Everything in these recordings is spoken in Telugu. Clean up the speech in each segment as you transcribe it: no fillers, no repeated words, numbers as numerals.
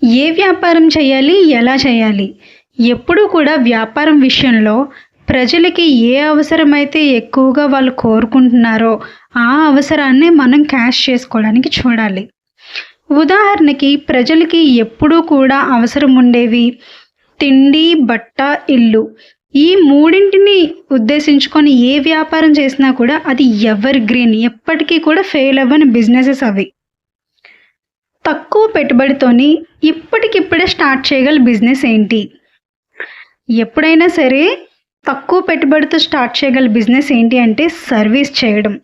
ఏ వ్యాపారం చేయాలి? ఎలా చేయాలి? ఎప్పుడూ కూడా వ్యాపారం విషయంలో ప్రజలకి ఏ అవసరమైతే ఎక్కువగా వాళ్ళు కోరుకుంటున్నారో, ఆ అవసరాన్నే మనం క్యాష్ చేసుకోవడానికి చూడాలి. ఉదాహరణకి ప్రజలకి ఎప్పుడూ కూడా అవసరం ఉండేవి తిండి, బట్ట, ఇల్లు. ఈ మూడింటిని ఉద్దేశించుకొని ఏ వ్యాపారం చేసినా కూడా అది ఎవర్ గ్రీన్. ఎప్పటికీ కూడా ఫెయిల్ అవ్వని బిజినెసెస్ అవి. తక్కువ పెట్టుబడితోని ఇప్పటికిప్పుడే స్టార్ట్ చేయగల బిజినెస్ ఏంటి? ఎప్పుడైనా సరే తక్కువ పెట్టుబడితో స్టార్ట్ చేయగల బిజినెస్ ఏంటి అంటే సర్వీస్ చేయడం.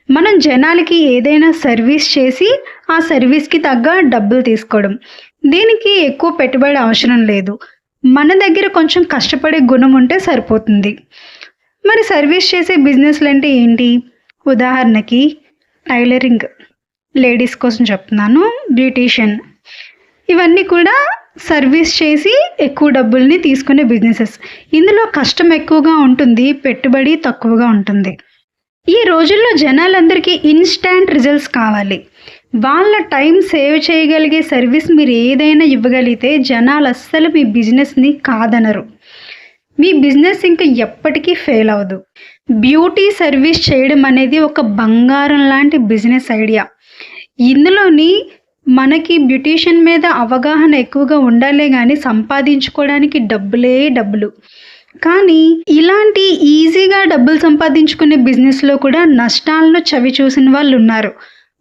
మనం జనాలకి ఏదైనా సర్వీస్ చేసి ఆ సర్వీస్‌కి తగ్గ డబ్బులు తీసుకోవడం. దీనికి ఎక్కువ పెట్టుబడి అవసరం లేదు. మన దగ్గర కొంచెం కష్టపడే గుణం ఉంటే సరిపోతుంది. మరి సర్వీస్ చేసే బిజినెస్‌లంటే ఏంటి? ఉదాహరణకి టైలరింగ్. లేడీస్ కోసం చెప్తున్నాను. బ్యూటీషియన్. ఇవన్నీ కూడా సర్వీస్ చేసి ఎక్కువ డబ్బుల్ని తీసుకునే బిజినెసెస్. ఇందులో కష్టం ఎక్కువగా ఉంటుంది. పెట్టుబడి తక్కువగా ఉంటుంది. ఈ రోజుల్లో జనాలందరికీ ఇన్‌స్టాంట్ రిజల్ట్స్ కావాలి. వాళ్ళ టైం సేవ్ చేయగలిగే సర్వీస్ మీరు ఏదైనా ఇవ్వగలిగితే జనాలు అస్సలు మీ బిజినెస్‌ని కాదనరు. మీ బిజినెస్ ఇంకా ఎప్పటికీ ఫెయిల్ అవ్వదు. బ్యూటీ సర్వీస్ చేయడం అనేది ఒక బంగారం లాంటి బిజినెస్ ఐడియా. ఇందులోని మనకి బ్యూటీషియన్ మీద అవగాహన ఎక్కువగా ఉండాలే గానీ సంపాదించుకోవడానికి డబ్బులే డబ్బులు. కానీ ఇలాంటి ఈజీగా డబ్బులు సంపాదించుకునే బిజినెస్‌లో కూడా నష్టాలను చవి చూసిన వాళ్ళున్నారు.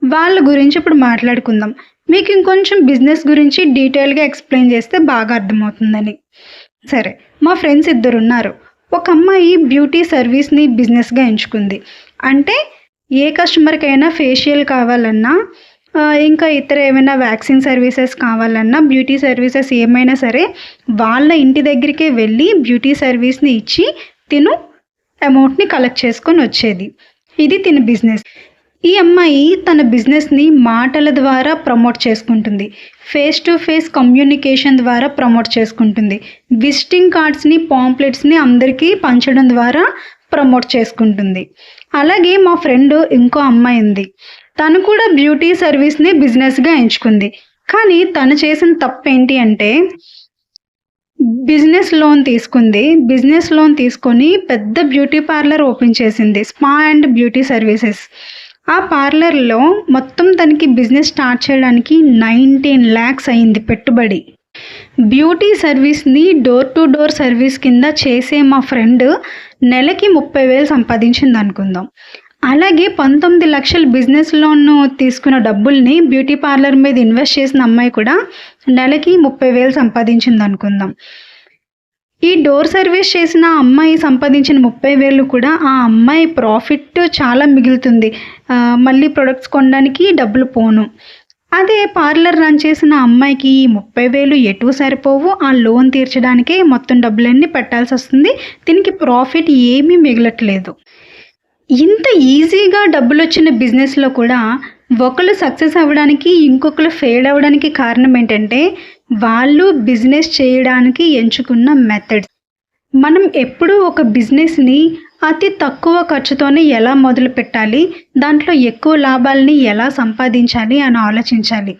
వాళ్ళ గురించి ఇప్పుడు మాట్లాడుకుందాం. మీకు ఇంకొంచెం బిజినెస్ గురించి డీటెయిల్‌గా ఎక్స్‌ప్లెయిన్ చేస్తే బాగా అర్థమవుతుందని. సరే, మా ఫ్రెండ్స్ ఇద్దరున్నారు. ఒక అమ్మాయి బ్యూటీ సర్వీస్‌ని బిజినెస్‌గా ఎంచుకుంది. అంటే ఏ కస్టమర్‌కైనా ఫేషియల్ కావాలన్నా, ఇంకా ఇతర ఏమైనా వ్యాక్సిన్ సర్వీసెస్ కావాలన్నా, బ్యూటీ సర్వీసెస్ ఏమైనా సరే వాళ్ళ ఇంటి దగ్గరికే వెళ్ళి బ్యూటీ సర్వీస్‌ని ఇచ్చి తిను అమౌంట్‌ని కలెక్ట్ చేసుకొని వచ్చేది. ఇది తిన బిజినెస్. ఈ అమ్మాయి తన బిజినెస్‌ని మాటల ద్వారా ప్రమోట్ చేసుకుంటుంది. ఫేస్ టు ఫేస్ కమ్యూనికేషన్ ద్వారా ప్రమోట్ చేసుకుంటుంది. విజిటింగ్ కార్డ్స్‌ని, పాంప్లెట్స్‌ని అందరికీ పంచడం ద్వారా ప్రమోట్ చేసుకుంటుంది. అలాగే మా ఫ్రెండ్ ఇంకో అమ్మాయి ఉంది. తను కూడా బ్యూటీ సర్వీస్‌ని బిజినెస్‌గా ఎంచుకుంది. కానీ తను చేసిన తప్పేంటి అంటే బిజినెస్ లోన్ తీసుకుంది. బిజినెస్ లోన్ తీసుకొని పెద్ద బ్యూటీ పార్లర్ ఓపెన్ చేసింది. Spa and beauty services. ఆ పార్లర్‌లో మొత్తం తనకి బిజినెస్ స్టార్ట్ చేయడానికి 19 lakhs అయింది పెట్టుబడి. బ్యూటీ సర్వీస్‌ని డోర్ టు డోర్ సర్వీస్ కింద చేసే మా ఫ్రెండ్ నెలకి 30,000 సంపాదించిందనుకుందాం. అలాగే 19 లక్షలు బిజినెస్ లోన్ తీసుకున్న డబ్బుల్ని బ్యూటీ పార్లర్ మీద ఇన్వెస్ట్ చేసిన అమ్మాయి కూడా నెలకి 30,000 సంపాదించిందనుకుందాం. ఈ డోర్ సర్వీస్ చేసిన అమ్మాయి సంపాదించిన 30,000 కూడా ఆ అమ్మాయి ప్రాఫిట్ చాలా మిగులుతుంది. మళ్ళీ ప్రొడక్ట్స్ కొనడానికి డబ్బులు పోను. అదే పార్లర్ రన్ చేసిన అమ్మాయికి ఈ 30,000 ఎటూ సరిపోవు. ఆ లోన్ తీర్చడానికే మొత్తం డబ్బులన్నీ పెట్టాల్సొస్తుంది. దీనికి ప్రాఫిట్ ఏమీ మిగలట్లేదు. ఇంత ఈజీగా డబ్బులొచ్చిన బిజినెస్‌లో కూడా ఒకళ్ళు సక్సెస్ అవ్వడానికి, ఇంకొకళ్ళు ఫెయిల్ అవ్వడానికి కారణం ఏంటంటే వాళ్ళు బిజినెస్ చేయడానికి ఎంచుకున్న మెథడ్స్. మనం ఎప్పుడూ ఒక బిజినెస్‌ని అతి తక్కువ ఖర్చుతోనే ఎలా మొదలుపెట్టాలి, దాంట్లో ఎక్కువ లాభాలని ఎలా సంపాదించాలి అని ఆలోచించాలి.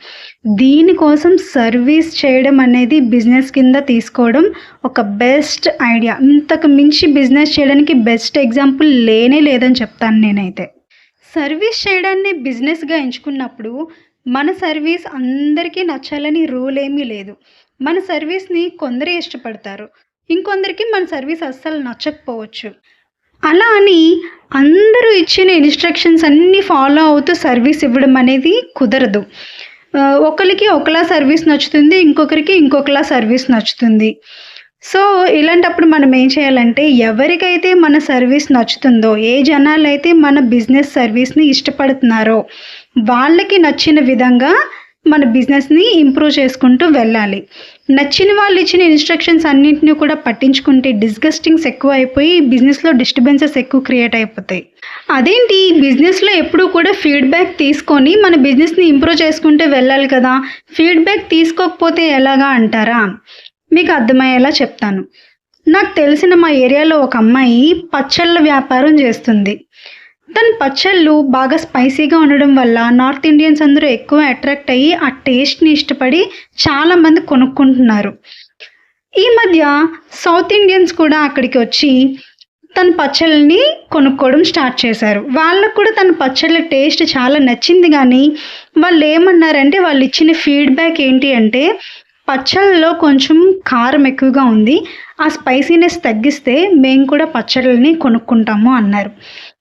దీనికోసం సర్వీస్ చేయడం అనేది బిజినెస్ కింద తీసుకోవడం ఒక బెస్ట్ ఐడియా. ఇంతకు మించి బిజినెస్ చేయడానికి బెస్ట్ ఎగ్జాంపుల్ లేనే లేదని చెప్తాను నేనైతే. సర్వీస్ చేయడాన్ని బిజినెస్‌గా ఎంచుకున్నప్పుడు మన సర్వీస్ అందరికీ నచ్చాలని రూల్ ఏమీ లేదు. మన సర్వీస్‌ని కొందరే ఇష్టపడతారు. ఇంకొందరికి మన సర్వీస్ అస్సలు నచ్చకపోవచ్చు. అలా అని అందరూ ఇచ్చిన ఇన్‌స్ట్రక్షన్స్ అన్నీ ఫాలో అవుతూ సర్వీస్ ఇవ్వడం అనేది కుదరదు. ఒకళ్ళకి ఒకలా సర్వీస్ నచ్చుతుంది. ఇంకొకరికి ఇంకొకలా సర్వీస్ నచ్చుతుంది. సో, ఇలాంటప్పుడు మనం ఏం చేయాలంటే ఎవరికైతే మన సర్వీస్ నచ్చుతుందో, ఏ జనాలైతే మన బిజినెస్ సర్వీస్‌ని ఇష్టపడుతున్నారో వాళ్ళకి నచ్చిన విధంగా మన బిజినెస్‌ని ఇంప్రూవ్ చేసుకుంటూ వెళ్ళాలి. నచ్చిన వాళ్ళు ఇచ్చిన ఇన్‌స్ట్రక్షన్స్ అన్నింటిని కూడా పట్టించుకుంటే డిస్గస్టింగ్స్ ఎక్కువైపోయి బిజినెస్‌లో డిస్టర్బెన్సెస్ ఎక్కువ క్రియేట్ అయిపోతాయి. అదేంటి బిజినెస్‌లో ఎప్పుడూ కూడా ఫీడ్‌బ్యాక్ తీసుకొని మన బిజినెస్‌ని ఇంప్రూవ్ చేసుకుంటూ వెళ్ళాలి కదా! ఫీడ్‌బ్యాక్ తీసుకోకపోతే ఎలాగా అంటారా? మీకు అర్థమయ్యేలా చెప్తాను. నాకు తెలిసిన మా ఏరియాలో ఒక అమ్మాయి పచ్చళ్ళ వ్యాపారం చేస్తుంది. తన పచ్చళ్ళు బాగా స్పైసీగా ఉండడం వల్ల నార్త్ ఇండియన్స్ అందరూ ఎక్కువ అట్రాక్ట్ అయ్యి ఆ టేస్ట్ని ఇష్టపడి చాలామంది కొనుక్కుంటున్నారు. ఈ మధ్య సౌత్ ఇండియన్స్ కూడా అక్కడికి వచ్చి తన పచ్చళ్ళని కొనుక్కోవడం స్టార్ట్ చేశారు. వాళ్ళకు కూడా తన పచ్చళ్ళ టేస్ట్ చాలా నచ్చింది. కానీ వాళ్ళు ఏమన్నారంటే, వాళ్ళు ఇచ్చిన ఫీడ్బ్యాక్ ఏంటి అంటే, పచ్చళ్ళలో కొంచెం కారం ఎక్కువగా ఉంది, ఆ స్పైసీనెస్ తగ్గిస్తే మేము కూడా పచ్చళ్ళని కొనుక్కుంటాము అన్నారు.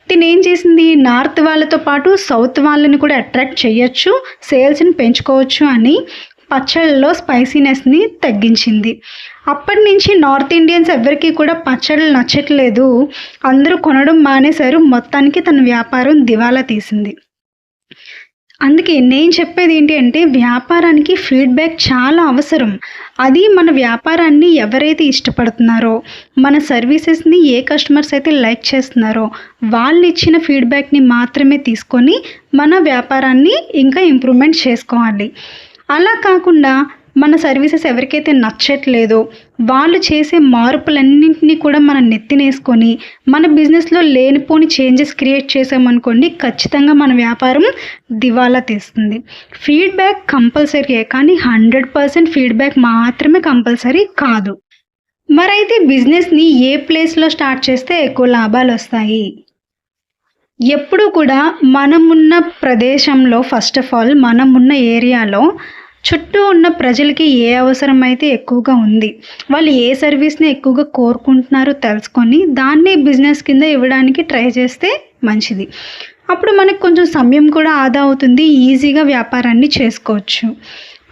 తినేం ఏం చేసింది, నార్త్ వాళ్ళతో పాటు సౌత్ వాళ్ళని కూడా అట్రాక్ట్ చేయొచ్చు, సేల్స్ని పెంచుకోవచ్చు అని పచ్చళ్ళలో స్పైసీనెస్ని తగ్గించింది. అప్పటి నుంచి నార్త్ ఇండియన్స్ ఎవరికి కూడా పచ్చళ్ళు నచ్చట్లేదు, అందరూ కొనడం మానేశారు. మొత్తానికి తన వ్యాపారం దివాలా తీసింది. అందుకే నేను చెప్పేది ఏంటి అంటే, వ్యాపారానికి ఫీడ్బ్యాక్ చాలా అవసరం. అది మన వ్యాపారాన్ని ఎవరైతే ఇష్టపడుతున్నారో, మన సర్వీసెస్ని ఏ కస్టమర్స్ అయితే లైక్ చేస్తున్నారో వాళ్ళు ఇచ్చిన ఫీడ్బ్యాక్ని మాత్రమే తీసుకొని మన వ్యాపారాన్ని ఇంకా ఇంప్రూవ్మెంట్ చేసుకోవాలి. అలా కాకుండా మన సర్వీసెస్ ఎవరికైతే నచ్చట్లేదో వాళ్ళు చేసే మార్పులన్నింటినీ కూడా మనం నెత్తినేసుకొని మన బిజినెస్లో లేనిపోని చేంజెస్ క్రియేట్ చేసామనుకోండి, ఖచ్చితంగా మన వ్యాపారం దివాలా తీస్తుంది. ఫీడ్బ్యాక్ కంపల్సరీయే, కానీ 100% ఫీడ్బ్యాక్ మాత్రమే కంపల్సరీ కాదు. మరైతే బిజినెస్ని ఏ ప్లేస్లో స్టార్ట్ చేస్తే ఎక్కువ లాభాలు వస్తాయి? ఎప్పుడూ కూడా మనమున్న ప్రదేశంలో, ఫస్ట్ ఆఫ్ ఆల్ మనమున్న ఏరియాలో చుట్టూ ఉన్న ప్రజలకి ఏ అవసరం అయితే ఎక్కువగా ఉంది, వాళ్ళు ఏ సర్వీస్ని ఎక్కువగా కోరుకుంటున్నారో తెలుసుకొని దాన్ని బిజినెస్ కింద ఇవ్వడానికి ట్రై చేస్తే మంచిది. అప్పుడు మనకు కొంచెం సమయం కూడా ఆదా అవుతుంది, ఈజీగా వ్యాపారాన్ని చేసుకోవచ్చు.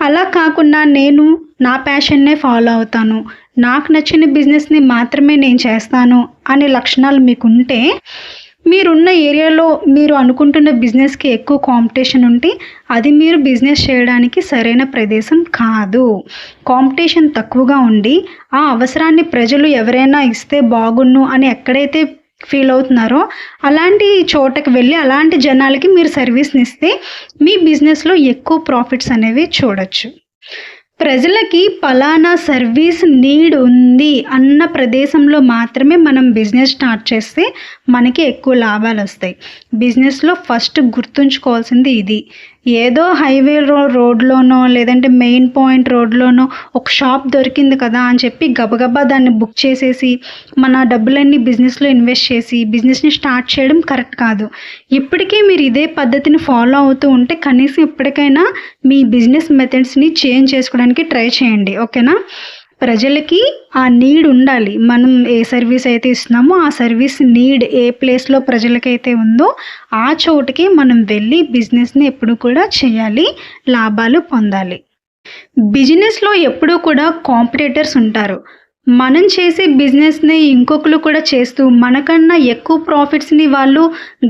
అలా కాకుండా నేను నా ప్యాషన్నే ఫాలో అవుతాను, నాకు నచ్చిన బిజినెస్ని మాత్రమే నేను చేస్తాను అనే లక్షణాలు మీకుంటే, మీరున్న ఏరియాలో మీరు అనుకుంటున్న బిజినెస్కి ఎక్కువ కాంపిటీషన్ ఉంటే అది మీరు బిజినెస్ చేయడానికి సరైన ప్రదేశం కాదు. కాంపిటీషన్ తక్కువగా ఉండి ఆ అవసరాన్ని ప్రజలు ఎవరైనా ఇస్తే బాగున్ను అని ఎక్కడైతే ఫీల్ అవుతున్నారో అలాంటి చోటకి వెళ్ళి అలాంటి జనాలకి మీరు సర్వీస్ని ఇస్తే మీ బిజినెస్లో ఎక్కువ ప్రాఫిట్స్ అనేవి చూడొచ్చు. ప్రజలకి పలానా సర్వీస్ నీడ్ ఉంది అన్న ప్రదేశంలో మాత్రమే మనం బిజినెస్ స్టార్ట్ చేస్తే మనకి ఎక్కువ లాభాలు వస్తాయి. బిజినెస్లో ఫస్ట్ గుర్తుంచుకోవాల్సింది ఇది. ఏదో హైవే రోడ్లోనో లేదంటే మెయిన్ పాయింట్ రోడ్లోనో ఒక షాప్ దొరికింది కదా అని చెప్పి గబగబా దాన్ని బుక్ చేసేసి మన డబ్బులన్నీ బిజినెస్లో ఇన్వెస్ట్ చేసి బిజినెస్ని స్టార్ట్ చేయడం కరెక్ట్ కాదు. ఇప్పటికీ మీరు ఇదే పద్ధతిని ఫాలో అవుతూ ఉంటే కనీసం ఇప్పటికైనా మీ బిజినెస్ మెథడ్స్ని చేంజ్ చేసుకోవడానికి ట్రై చేయండి. ఓకేనా? ప్రజలకి ఆ నీడ్ ఉండాలి. మనం ఏ సర్వీస్ అయితే ఇస్తున్నామో ఆ సర్వీస్ నీడ్ ఏ ప్లేస్లో ప్రజలకైతే ఉందో ఆ చోటుకి మనం వెళ్ళి బిజినెస్ని ఎప్పుడు కూడా చేయాలి, లాభాలు పొందాలి. బిజినెస్లో ఎప్పుడూ కూడా కాంపిటీటర్స్ ఉంటారు. మనం చేసే బిజినెస్ని ఇంకొకరు కూడా చేస్తూ మనకన్నా ఎక్కువ ప్రాఫిట్స్ని వాళ్ళు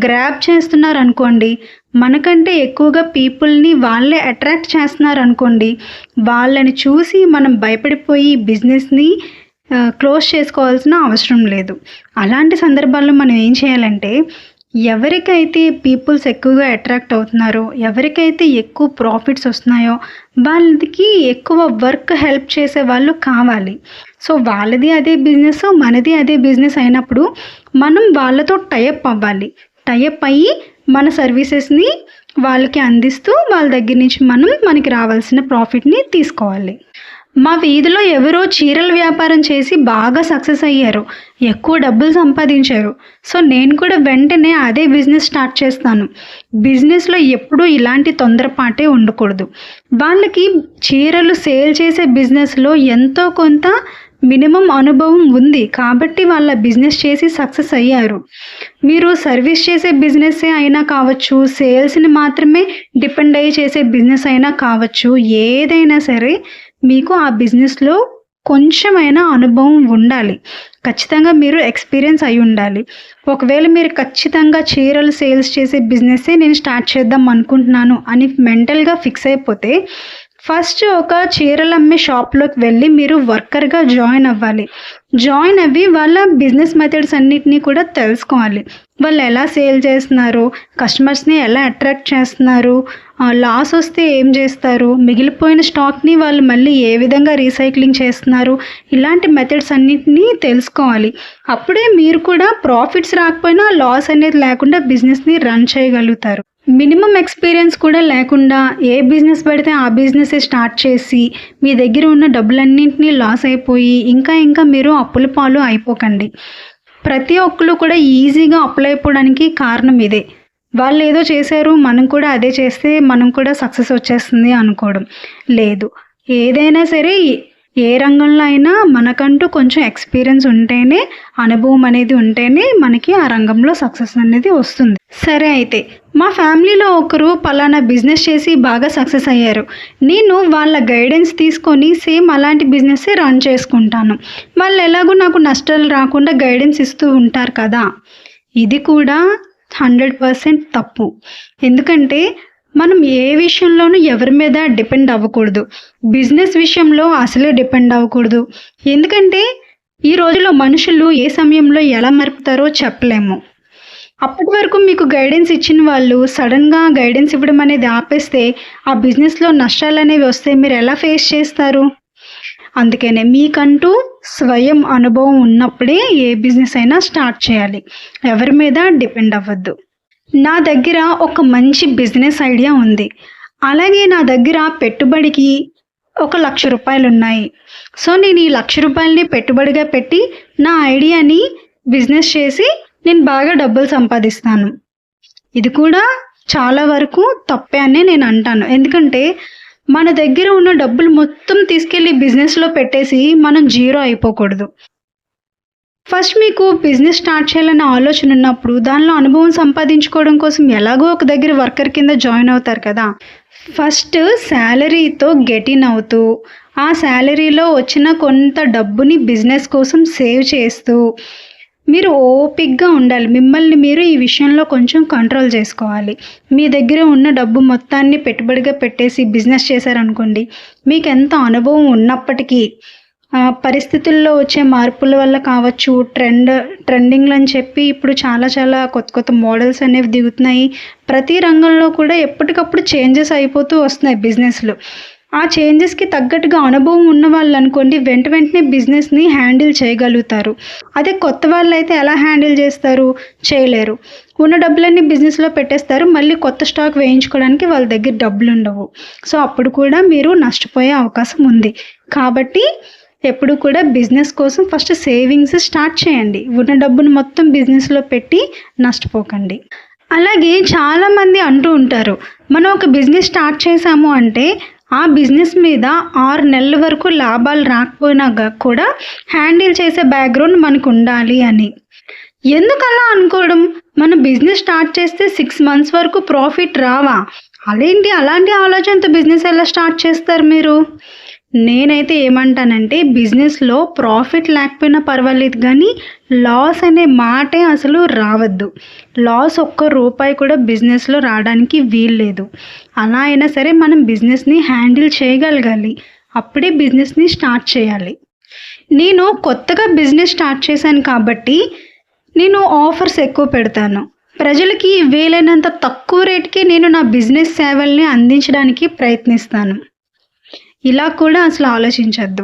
గ్రాబ్ చేస్తున్నారు అనుకోండి, మనకంటే ఎక్కువగా పీపుల్ని వాళ్ళే అట్రాక్ట్ చేస్తున్నారు అనుకోండి, వాళ్ళని చూసి మనం భయపడిపోయి బిజినెస్ని క్లోజ్ చేసుకోవాల్సిన అవసరం లేదు. అలాంటి సందర్భాల్లో మనం ఏం చేయాలంటే, ఎవరికైతే పీపుల్స్ ఎక్కువగా అట్రాక్ట్ అవుతున్నారో, ఎవరికైతే ఎక్కువ ప్రాఫిట్స్ వస్తున్నాయో వాళ్ళకి ఎక్కువ వర్క్ హెల్ప్ చేసే వాళ్ళు కావాలి. సో వాళ్ళది అదే బిజినెస్, మనది అదే బిజినెస్ అయినప్పుడు మనం వాళ్ళతో టైఅప్ అవ్వాలి. టైఅప్ అయ్యి మన సర్వీసెస్ని వాళ్ళకి అందిస్తూ వాళ్ళ దగ్గర నుంచి మనకి రావాల్సిన ప్రాఫిట్ని తీసుకోవాలి. మా వీధిలో ఎవరో చీరల వ్యాపారం చేసి బాగా సక్సెస్ అయ్యారు, ఎక్కువ డబ్బులు సంపాదించారు. సో నేను కూడా వెంటనే అదే బిజినెస్ స్టార్ట్ చేస్తాను. బిజినెస్లో ఎప్పుడూ ఇలాంటి తొందరపాటే ఉండకూడదు. వాళ్ళకి చీరలు సేల్ చేసే బిజినెస్లో ఎంతో కొంత మినిమం అనుభవం ఉంది కాబట్టి వాళ్ళ బిజినెస్ చేసి సక్సెస్ అయ్యారు. మీరు సర్వీస్ చేసే బిజినెస్ అయినా కావచ్చు, సేల్స్ని మాత్రమే డిపెండ్ అయ్యి చేసే బిజినెస్ అయినా కావచ్చు, ఏదైనా సరే మీకు ఆ బిజినెస్లో కొంచెమైనా అనుభవం ఉండాలి. ఖచ్చితంగా మీరు ఎక్స్పీరియన్స్ అయి ఉండాలి. ఒకవేళ మీరు ఖచ్చితంగా చీరలు సేల్స్ చేసే బిజినెస్సే నేను స్టార్ట్ చేద్దాం అనుకుంటున్నాను అని మెంటల్గా ఫిక్స్ అయిపోతే ఫస్ట్ ఒక చీరలు అమ్మే షాప్లోకి వెళ్ళి మీరు వర్కర్గా జాయిన్ అవ్వాలి. జాయిన్ అవ్వి వాళ్ళ బిజినెస్ మెథడ్స్ అన్నిటినీ కూడా తెలుసుకోవాలి. వాళ్ళు ఎలా సేల్ చేస్తున్నారు, కస్టమర్స్ని ఎలా అట్రాక్ట్ చేస్తున్నారు, లాస్ వస్తే ఏం చేస్తారు, మిగిలిపోయిన స్టాక్ని వాళ్ళు మళ్ళీ ఏ విధంగా రీసైక్లింగ్ చేస్తున్నారు, ఇలాంటి మెథడ్స్ అన్నిటినీ తెలుసుకోవాలి. అప్పుడే మీరు కూడా ప్రాఫిట్స్ రాకపోయినా లాస్ అనేది లేకుండా బిజినెస్ని రన్ చేయగలుగుతారు. మినిమం ఎక్స్పీరియన్స్ కూడా లేకుండా ఏ బిజినెస్ పెడితే ఆ బిజినెస్ స్టార్ట్ చేసి మీ దగ్గర ఉన్న డబ్బులన్నింటినీ లాస్ అయిపోయి ఇంకా మీరు అప్పుల పాలు అయిపోకండి. ప్రతి ఒక్కరు కూడా ఈజీగా అప్పులు అయిపోవడానికి కారణం ఇదే. వాళ్ళు ఏదో చేశారు, మనం కూడా అదే చేస్తే మనం కూడా సక్సెస్ వచ్చేస్తుంది అనుకోవడం లేదు. ఏదైనా సరే ఏ రంగంలో అయినా మనకంటూ కొంచెం ఎక్స్పీరియన్స్ ఉంటేనే, అనుభవం అనేది ఉంటేనే మనకి ఆ రంగంలో సక్సెస్ అనేది వస్తుంది. సరే, అయితే మా ఫ్యామిలీలో ఒకరు పలానా బిజినెస్ చేసి బాగా సక్సెస్ అయ్యారు. నేను వాళ్ళ గైడెన్స్ తీసుకొని సేమ్ అలాంటి బిజినెస్ రన్ చేసుకుంటాను. వాళ్ళు ఎలాగో నాకు నష్టాలు రాకుండా గైడెన్స్ ఇస్తూ ఉంటారు కదా. ఇది కూడా 100% తప్పు. ఎందుకంటే మనం ఏ విషయంలోనూ ఎవరి మీద డిపెండ్ అవ్వకూడదు. బిజినెస్ విషయంలో అసలే డిపెండ్ అవ్వకూడదు. ఎందుకంటే ఈ రోజుల్లో మనుషులు ఏ సమయంలో ఎలా మరుపుతారో చెప్పలేము. అప్పటి వరకు మీకు గైడెన్స్ ఇచ్చిన వాళ్ళు సడన్గా గైడెన్స్ ఇవ్వడం అనేది ఆపేస్తే ఆ బిజినెస్లో నష్టాలు అనేవి వస్తే మీరు ఎలా ఫేస్ చేస్తారు? అందుకనే మీకంటూ స్వయం అనుభవం ఉన్నప్పుడే ఏ బిజినెస్ అయినా స్టార్ట్ చేయాలి. ఎవరి మీద డిపెండ్ అవ్వద్దు. నా దగ్గర ఒక మంచి బిజినెస్ ఐడియా ఉంది. అలాగే నా దగ్గర పెట్టుబడికి ఒక 1,00,000 రూపాయలు ఉన్నాయి. సో నేను ఈ 1,00,000 రూపాయలని పెట్టుబడిగా పెట్టి నా ఐడియాని బిజినెస్ చేసి నేను బాగా డబ్బులు సంపాదిస్తాను. ఇది కూడా చాలా వరకు తప్పే అనే నేను అంటాను. ఎందుకంటే మన దగ్గర ఉన్న డబ్బులు మొత్తం తీసుకెళ్ళి బిజినెస్లో పెట్టేసి మనం జీరో అయిపోకూడదు. ఫస్ట్ మీకు బిజినెస్ స్టార్ట్ చేయాలన్న ఆలోచన ఉన్నప్పుడు దానిలో అనుభవం సంపాదించుకోవడం కోసం ఎలాగో ఒక దగ్గర వర్కర్ కింద జాయిన్ అవుతారు కదా. ఫస్ట్ శాలరీతో గెట్ ఇన్ అవుతూ ఆ శాలరీలో వచ్చిన కొంత డబ్బుని బిజినెస్ కోసం సేవ్ చేస్తూ మీరు ఓపిక్గా ఉండాలి. మిమ్మల్ని మీరు ఈ విషయంలో కొంచెం కంట్రోల్ చేసుకోవాలి. మీ దగ్గర ఉన్న డబ్బు మొత్తాన్ని పెట్టుబడిగా పెట్టేసి బిజినెస్ చేశారనుకోండి, మీకు ఎంత అనుభవం ఉన్నప్పటికీ పరిస్థితుల్లో వచ్చే మార్పుల వల్ల కావచ్చు, ట్రెండింగ్లు అని చెప్పి ఇప్పుడు చాలా కొత్త మోడల్స్ అనేవి దిగుతున్నాయి. ప్రతి రంగంలో కూడా ఎప్పటికప్పుడు చేంజెస్ అయిపోతూ వస్తున్నాయి బిజినెస్లో. ఆ చేంజెస్కి తగ్గట్టుగా అనుభవం ఉన్న వాళ్ళు అనుకోండి వెంటనే బిజినెస్ని హ్యాండిల్ చేయగలుగుతారు. అదే కొత్త వాళ్ళు అయితే ఎలా హ్యాండిల్ చేస్తారు? చేయలేరు. ఉన్న డబ్బులన్నీ బిజినెస్లో పెట్టేస్తారు. మళ్ళీ కొత్త స్టాక్ వేయించుకోవడానికి వాళ్ళ దగ్గర డబ్బులు ఉండవు. సో అప్పుడు కూడా మీరు నష్టపోయే అవకాశం ఉంది. కాబట్టి ఎప్పుడు కూడా బిజినెస్ కోసం ఫస్ట్ సేవింగ్స్ స్టార్ట్ చేయండి. ఉన్న డబ్బును మొత్తం బిజినెస్లో పెట్టి నష్టపోకండి. అలాగే చాలామంది అంటూ ఉంటారు, మనం ఒక బిజినెస్ స్టార్ట్ చేసాము అంటే ఆ బిజినెస్ మీద 6 నెలల వరకు లాభాలు రాకపోయినా కూడా హ్యాండిల్ చేసే బ్యాక్గ్రౌండ్ మనకు ఉండాలి అని. ఎందుకు అలా అనుకోవడం? మన బిజినెస్ స్టార్ట్ చేస్తే 6 మంత్స్ వరకు ప్రాఫిట్ రావా? అలాంటి ఆలోచనతో బిజినెస్ ఎలా స్టార్ట్ చేస్తారు మీరు? నేనైతే ఏమంటానంటే బిజినెస్లో ప్రాఫిట్ లేకపోయినా పర్వాలేదు, కానీ లాస్ అనే మాటే అసలు రావద్దు. లాస్ ఒక్క రూపాయి కూడా బిజినెస్లో రావడానికి వీల్లేదు. అలా అయినా సరే మనం బిజినెస్ని హ్యాండిల్ చేయగలగాలి. అప్పుడే బిజినెస్ని స్టార్ట్ చేయాలి. నేను కొత్తగా బిజినెస్ స్టార్ట్ చేశాను కాబట్టి నేను ఆఫర్స్ ఎక్కువ పెడతాను. ప్రజలకి వీలైనంత తక్కువ రేటుకి నేను నా బిజినెస్ సేవల్ని అందించడానికి ప్రయత్నిస్తాను. ఇలా కూడా అసలు ఆలోచించద్దు.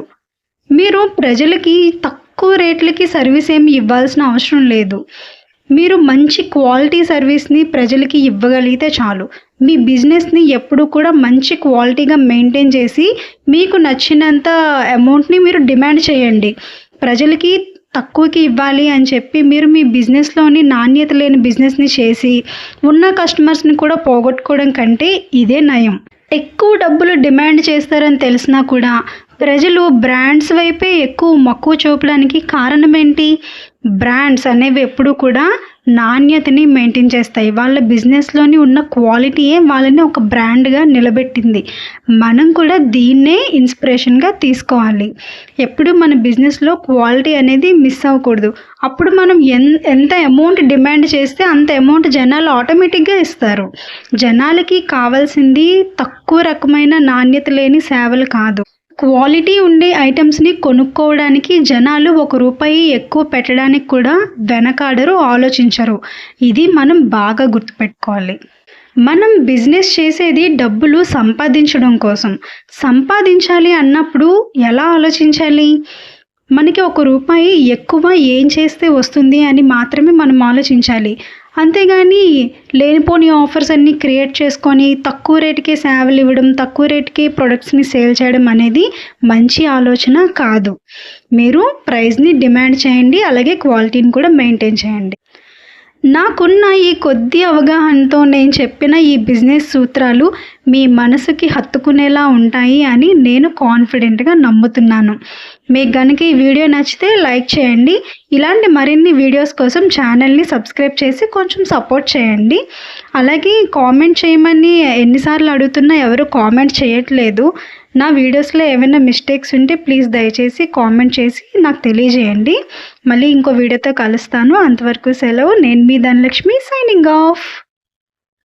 మీరు ప్రజలకి తక్కువ రేట్లకి సర్వీస్ ఏమి ఇవ్వాల్సిన అవసరం లేదు. మీరు మంచి క్వాలిటీ సర్వీస్ని ప్రజలకి ఇవ్వగలిగితే చాలు. మీ బిజినెస్ని ఎప్పుడు కూడా మంచి క్వాలిటీగా మెయింటైన్ చేసి మీకు నచ్చినంత అమౌంట్ని మీరు డిమాండ్ చేయండి. ప్రజలకి తక్కువకి ఇవ్వాలి అని చెప్పి మీరు మీ బిజినెస్లోని నాణ్యత లేని బిజినెస్ని చేసి ఉన్న కస్టమర్స్ని కూడా పోగొట్టుకోవడం కంటే ఇదే నయం. ఎక్కువ డబ్బులు డిమాండ్ చేస్తారని తెలిసినా కూడా ప్రజలు బ్రాండ్స్ వైపే ఎక్కువ మక్కువ చూపడానికి కారణం ఏంటి? బ్రాండ్స్ అనేవి ఎప్పుడు కూడా నాణ్యతని మెయింటైన్ చేస్తాయి. వాళ్ళ బిజినెస్‌లోని ఉన్న క్వాలిటీయే వాళ్ళని ఒక బ్రాండ్‌గా నిలబెట్టింది. మనం కూడా దీన్నే ఇన్స్పిరేషన్‌గా తీసుకోవాలి. ఎప్పుడు మన బిజినెస్‌లో క్వాలిటీ అనేది మిస్ అవ్వకూడదు. అప్పుడు మనం ఎంత అమౌంట్ డిమాండ్ చేస్తే అంత అమౌంట్ జనాలు ఆటోమేటిక్‌గా ఇస్తారు. జనాలకి కావాల్సింది తక్కువ రకమైన నాణ్యత లేని సేవలు కాదు. క్వాలిటీ ఉండే ఐటెమ్స్‌ని కొనుక్కోవడానికి జనాలు రూ. 1 ఎక్కువ పెట్టడానికి కూడా వెనకాడరు, ఆలోచించరు. ఇది మనం బాగా గుర్తుపెట్టుకోవాలి. మనం బిజినెస్ చేసేది డబ్బులు సంపాదించడం కోసం. సంపాదించాలి అన్నప్పుడు ఎలా ఆలోచించాలి? మనకి రూ. 1 ఎక్కువ ఏం చేస్తే వస్తుంది అని మాత్రమే మనం ఆలోచించాలి. అంతేగాని లేనిపోని ఆఫర్స్ అన్నీ క్రియేట్ చేసుకొని తక్కువ రేటుకే సేవలు ఇవ్వడం, తక్కువ రేటుకే ప్రొడక్ట్స్‌ని సేల్ చేయడం అనేది మంచి ఆలోచన కాదు. మీరు ప్రైస్‌ని డిమాండ్ చేయండి. అలాగే క్వాలిటీని కూడా మెయింటైన్ చేయండి. నాకున్న ఈ కొద్ది అవగాహనతో నేను చెప్పిన ఈ బిజినెస్ సూత్రాలు మీ మనసుకి హత్తుకునేలా ఉంటాయి అని నేను కాన్ఫిడెంట్‌గా నమ్ముతున్నాను. మీకు గనుక ఈ వీడియో నచ్చితే లైక్ చేయండి. ఇలాంటి మరిన్ని వీడియోస్ కోసం ఛానల్‌ని సబ్స్క్రైబ్ చేసి కొంచెం సపోర్ట్ చేయండి. అలాగే కామెంట్ చేయమని ఎన్నిసార్లు అడుగుతున్నా ఎవరు కామెంట్ చేయట్లేదు. నా వీడియోస్‌లో ఏమైనా మిస్టేక్స్ ఉంటే ప్లీజ్ దయచేసి కామెంట్ చేసి నాకు తెలియజేయండి. మళ్ళీ ఇంకో వీడియోతో కలుస్తాను. అంతవరకు సెలవు. నేను మీ ధనలక్ష్మి సైనింగ్ ఆఫ్.